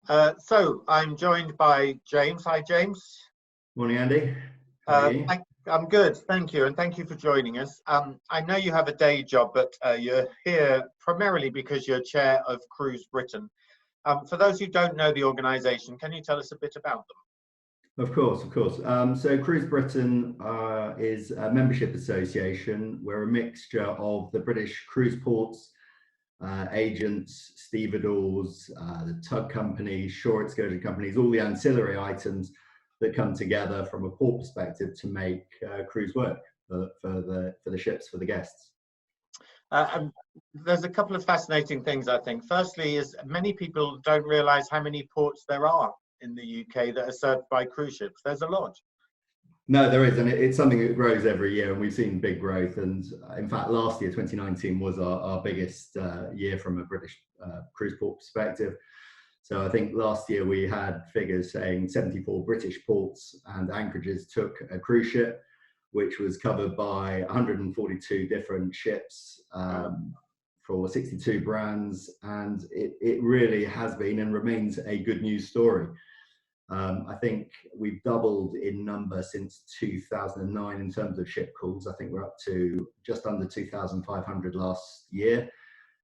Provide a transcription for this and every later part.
So I'm joined by James. Hi, James. Morning, Andy. How are you? I'm good, thank you, and thank you for joining us. I know you have a day job, but you're here primarily because you're chair of Cruise Britain. For those who don't know the organisation, can you tell us a bit about them? Of course, of course. So Cruise Britain is a membership association. We're a mixture of the British cruise ports, agents, stevedores, the tug companies, shore excursion companies, all the ancillary items that come together from a port perspective to make cruise work for the ships, for the guests. There's a couple of fascinating things, I think. Firstly, is many people don't realise how many ports there are in the UK that are served by cruise ships. There's a lot. No, there is, and it's something that grows every year, and we've seen big growth. And in fact, last year, 2019, was our biggest year from a British cruise port perspective. So I think last year we had figures saying 74 British ports and anchorages took a cruise ship, which was covered by 142 different ships for 62 brands. And it really has been and remains a good news story. I think we've doubled in number since 2009 in terms of ship calls. I think we're up to just under 2,500 last year.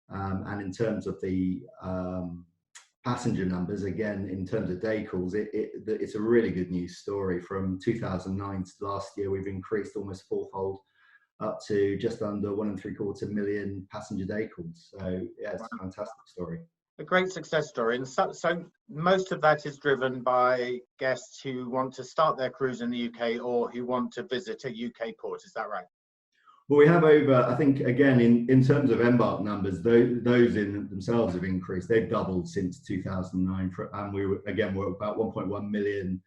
And in terms of the passenger numbers, again, in terms of day calls, it's a really good news story. From 2009 to last year, we've increased almost fourfold, up to just under 1.75 million passenger day calls. So yeah, it's a fantastic story. A great success story. And so most of that is driven by guests who want to start their cruise in the UK or who want to visit a UK port. Is that right? Well, we have over, I think, again, in terms of embark numbers, those in themselves have increased. They've doubled since 2009. And we're about 1.1 million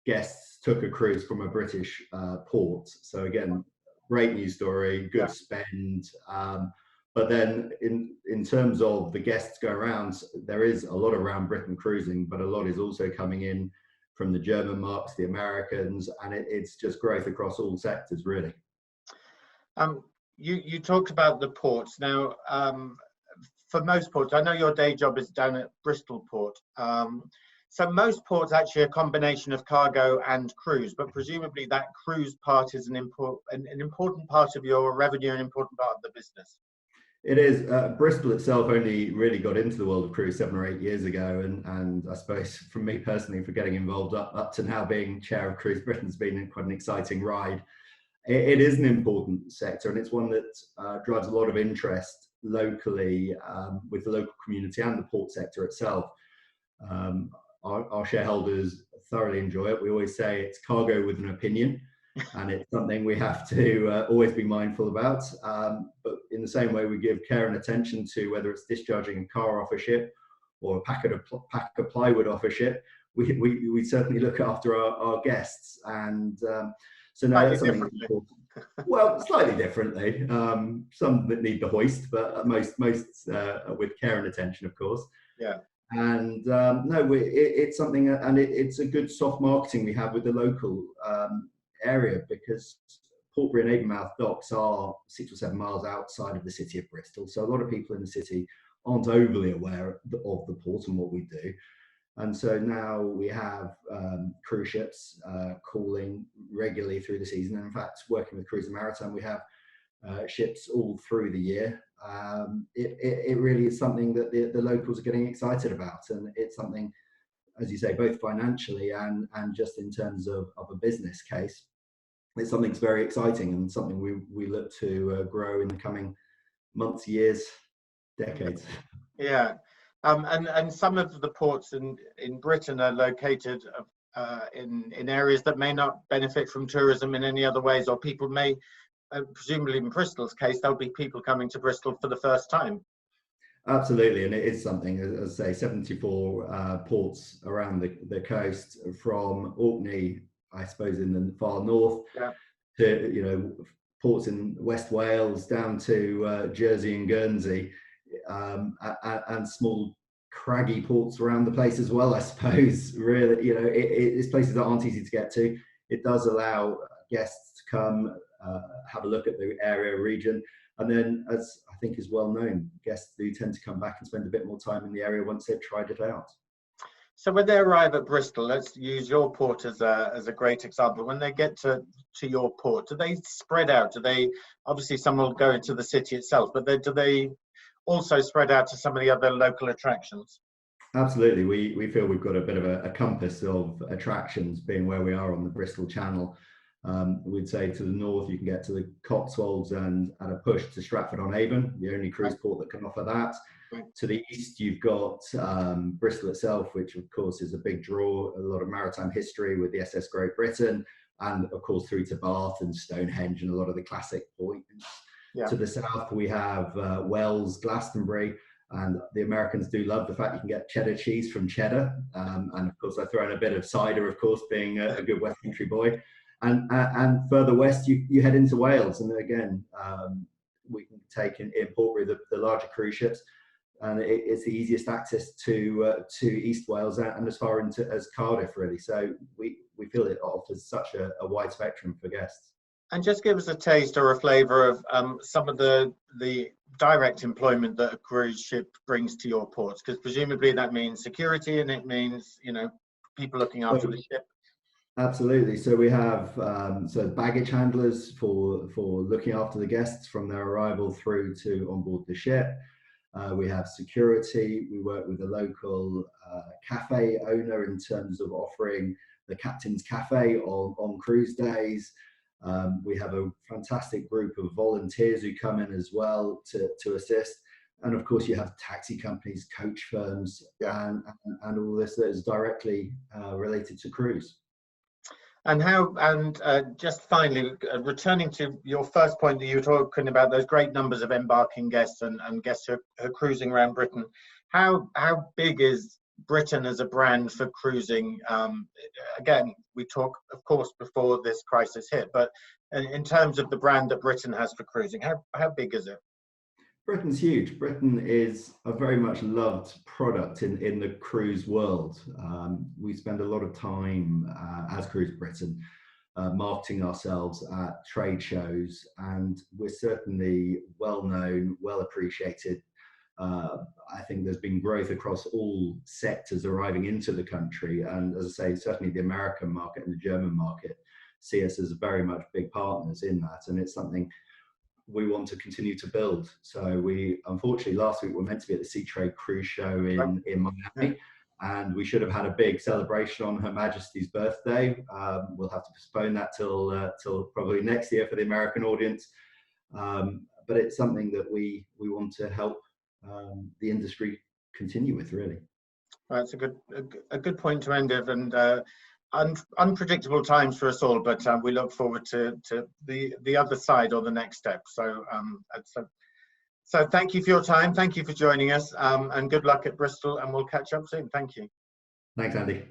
guests took a cruise from a British port. So again, great news story, good spend. But then in terms of the guests go around, there is a lot around Britain cruising, but a lot is also coming in from the German markets, the Americans, and it's just growth across all sectors, really. You talked about the ports. Now, for most ports, I know your day job is down at Bristol Port. So most ports actually a combination of cargo and cruise, but presumably that cruise part is an important part of your revenue, an important part of the business. It is. Bristol itself only really got into the world of cruise 7 or 8 years ago, and I suppose from me personally, for getting involved up to now being chair of Cruise Britain's been quite an exciting ride. It is an important sector, and it's one that drives a lot of interest locally with the local community and the port sector itself. Our shareholders thoroughly enjoy it. We always say it's cargo with an opinion, and it's something we have to always be mindful about. But in the same way, we give care and attention to whether it's discharging a car off a ship or a pack of plywood off a ship. We certainly look after our guests, and so no, that's something that's important. Well, slightly differently. Some that need the hoist, but most with care and attention, of course. Yeah. And no, it's something, and it's a good soft marketing we have with the local area, because Portbury and Avonmouth docks are 6 or 7 miles outside of the city of Bristol. So a lot of people in the city aren't overly aware of the port and what we do. And so now we have cruise ships calling regularly through the season. And in fact, working with Cruise and Maritime, we have ships all through the year. It really is something that the locals are getting excited about. And it's something, as you say, both financially and just in terms of a business case, it's something that's very exciting and something we look to grow in the coming months, years, decades. Yeah. And some of the ports in Britain are located in areas that may not benefit from tourism in any other ways, or people may, presumably in Bristol's case, there'll be people coming to Bristol for the first time. Absolutely, and it is something, as I say, 74 ports around the coast, from Orkney, I suppose, in the far north, to ports in West Wales, down to Jersey and Guernsey, and small craggy ports around the place as well, I suppose. Really, it's places that aren't easy to get to. It does allow guests to come, have a look at the area, region, and then, as I think is well known, guests do tend to come back and spend a bit more time in the area once they've tried it out. So when they arrive at Bristol, let's use your port as a great example. When they get to your port, do they spread out? Do they, obviously some will go into the city itself, but do they also spread out to some of the other local attractions? Absolutely. We feel we've got a bit of a compass of attractions, being where we are on the Bristol Channel. We'd say to the north, you can get to the Cotswolds and at a push to Stratford-on-Avon, the only cruise port that can offer that. Right. To the east, you've got Bristol itself, which of course is a big draw, a lot of maritime history with the SS Great Britain, and of course through to Bath and Stonehenge and a lot of the classic points. Yeah. To the south, we have Wells, Glastonbury, and the Americans do love the fact you can get cheddar cheese from Cheddar. And of course, I throw in a bit of cider, of course, being a good West Country boy. And further west, you head into Wales, and again, we can take in Portbury the larger cruise ships, and it's the easiest access to East Wales and as far into as Cardiff, really. So we feel it offers such a wide spectrum for guests. And just give us a taste or a flavour of some of the direct employment that a cruise ship brings to your ports, because presumably that means security and it means, you know, people looking after the ship. Absolutely. So we have so baggage handlers for looking after the guests from their arrival through to on board the ship. We have security. We work with a local cafe owner in terms of offering the Captain's Cafe on cruise days. We have a fantastic group of volunteers who come in as well to assist. And of course, you have taxi companies, coach firms, and all this that is directly related to cruise. And just finally, returning to your first point that you were talking about, those great numbers of embarking guests and guests who are cruising around Britain, how big is Britain as a brand for cruising? Again, we talk, of course, before this crisis hit, but in terms of the brand that Britain has for cruising, how big is it? Britain's huge. Britain is a very much loved product in the cruise world. We spend a lot of time as Cruise Britain marketing ourselves at trade shows, and we're certainly well known, well appreciated. I think there's been growth across all sectors arriving into the country, and as I say, certainly the American market and the German market see us as very much big partners in that, and it's something we want to continue to build. So we, unfortunately, last week we were meant to be at the Sea Trade Cruise Show in Miami, and we should have had a big celebration on Her Majesty's birthday. We'll have to postpone that till probably next year for the American audience. But it's something that we want to help the industry continue with, really. Well, it's a good point to end it, and unpredictable times for us all, but we look forward to the other side or the next step. So thank you for your time. Thank you for joining us, and good luck at Bristol, and we'll catch up soon. Thank you. Thanks, Andy.